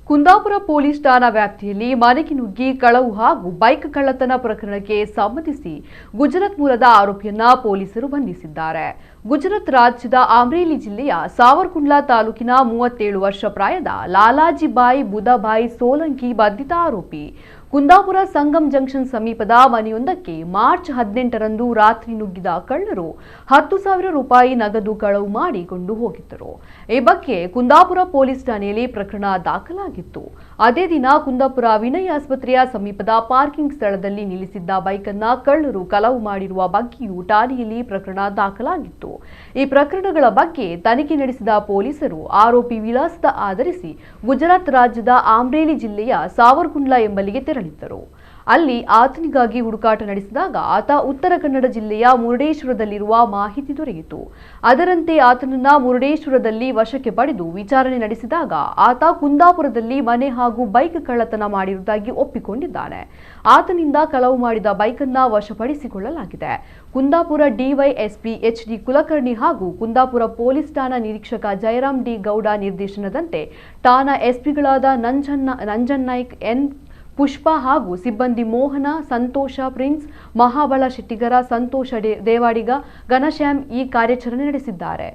Kundapura police ಠಾಣಾ ವ್ಯಾಪ್ತಿಯಲ್ಲಿ ಮನೆಗೆ ನುಗ್ಗಿ ಕಳವು ಹಾಗೂ ಬೈಕ್ ಕಳ್ಳತನ ಪ್ರಕರಣಕ್ಕೆ ಸಂಬಂಧಿಸಿ ಗುಜರಾತ್ ಮೂಲದ ಆರೋಪಿಯನ್ನ ಪೊಲೀಸರು ಬಂಧಿಸಿದ್ದಾರೆ. ಗುಜರಾತ್ ರಾಜ್ಯದ ಅಮ್ರೇಲಿ ಜಿಲ್ಲೆಯ ಸಾವರ್ಕುಂಡ್ಲಾ ತಾಲೂಕಿನ 37 ವರ್ಷ ಪ್ರಾಯದ ಲಾಲಾಜಿಬಾಯಿ ಬುಧಭಾಯಿ ಸೋಲಂಕಿ ಬಂಧಿತ ಆರೋಪಿ. ಕುಂದಾಪುರ ಸಂಗಮ್ ಜಂಕ್ಷನ್ ಸಮೀಪದ ಮನೆಯೊಂದಕ್ಕೆ ಮಾರ್ಚ್ 18ರಂದು ರಾತ್ರಿ ನುಗ್ಗಿದ ಕಳ್ಳರು 10,000 ರೂಪಾಯಿ ನಗದು ಕಳವು ಮಾಡಿಕೊಂಡು ಹೋಗಿದ್ದರು. ಈ ಬಗ್ಗೆ ಕುಂದಾಪುರ ಪೊಲೀಸ್ ಠಾಣೆಯಲ್ಲಿ ಪ್ರಕರಣ ದಾಖಲಾಗಿತ್ತು. ಅದೇ ದಿನ ಕುಂದಾಪುರ ವಿನಯ್ ಆಸ್ಪತ್ರೆಯ ಸಮೀಪದ ಪಾರ್ಕಿಂಗ್ ಸ್ಥಳದಲ್ಲಿ ನಿಲ್ಲಿಸಿದ್ದ ಬೈಕನ್ನ ಕಳ್ಳರು ಕಳವು ಮಾಡಿರುವ ಬಗ್ಗೆಯೂ ಠಾಣೆಯಲ್ಲಿ ಪ್ರಕರಣ ದಾಖಲಾಗಿತ್ತು. ಈ ಪ್ರಕರಣಗಳ ಬಗ್ಗೆ ತನಿಖೆ ನಡೆಸಿದ ಪೊಲೀಸರು ಆರೋಪಿ ವಿಳಾಸದ ಆಧರಿಸಿ ಗುಜರಾತ್ ರಾಜ್ಯದ ಅಮ್ರೇಲಿ ಜಿಲ್ಲೆಯ ಸಾವರ್ಕುಂಡ್ಲಾ ಎಂಬಲ್ಲಿಗೆ ತೆರಳಿದ್ದರು. ಅಲ್ಲಿ ಆತನಿಗಾಗಿ ಹುಡುಕಾಟ ನಡೆಸಿದಾಗ ಆತ ಉತ್ತರ ಕನ್ನಡ ಜಿಲ್ಲೆಯ ಮುರುಡೇಶ್ವರದಲ್ಲಿರುವ ಮಾಹಿತಿ ದೊರೆಯಿತು. ಅದರಂತೆ ಆತನನ್ನ ಮುರುಡೇಶ್ವರದಲ್ಲಿ ವಶಕ್ಕೆ ಪಡೆದು ವಿಚಾರಣೆ ನಡೆಸಿದಾಗ ಆತ ಕುಂದಾಪುರದಲ್ಲಿ ಮನೆ ಹಾಗೂ ಬೈಕ್ ಕಳ್ಳತನ ಮಾಡಿರುವುದಾಗಿ ಒಪ್ಪಿಕೊಂಡಿದ್ದಾನೆ. ಆತನಿಂದ ಕಳವು ಮಾಡಿದ ಬೈಕನ್ನ ವಶಪಡಿಸಿಕೊಳ್ಳಲಾಗಿದೆ. ಕುಂದಾಪುರ ಡಿವೈಎಸ್ಪಿ ಎಚ್ಡಿ ಕುಲಕರ್ಣಿ ಹಾಗೂ ಕುಂದಾಪುರ ಪೊಲೀಸ್ ಠಾಣಾ ನಿರೀಕ್ಷಕ ಜಯರಾಮ್ ಡಿ ಗೌಡ ನಿರ್ದೇಶನದಂತೆ ಠಾಣಾ ಎಸ್ಪಿಗಳಾದ ನಂಜನ್ ನಾಯ್ಕ್, ಎನ್ ಪುಷ್ಪ ಹಾಗೂ ಸಿಬ್ಬಂದಿ ಮೋಹನ, ಸಂತೋಷ ಪ್ರಿನ್ಸ್, ಮಹಾಬಲ ಶೆಟ್ಟಿಗರ, ಸಂತೋಷ ದೇವಾಡಿಗ, ಘನಶ್ಯಾಮ್ ಈ ಕಾರ್ಯಾಚರಣೆ ನಡೆಸಿದ್ದಾರೆ.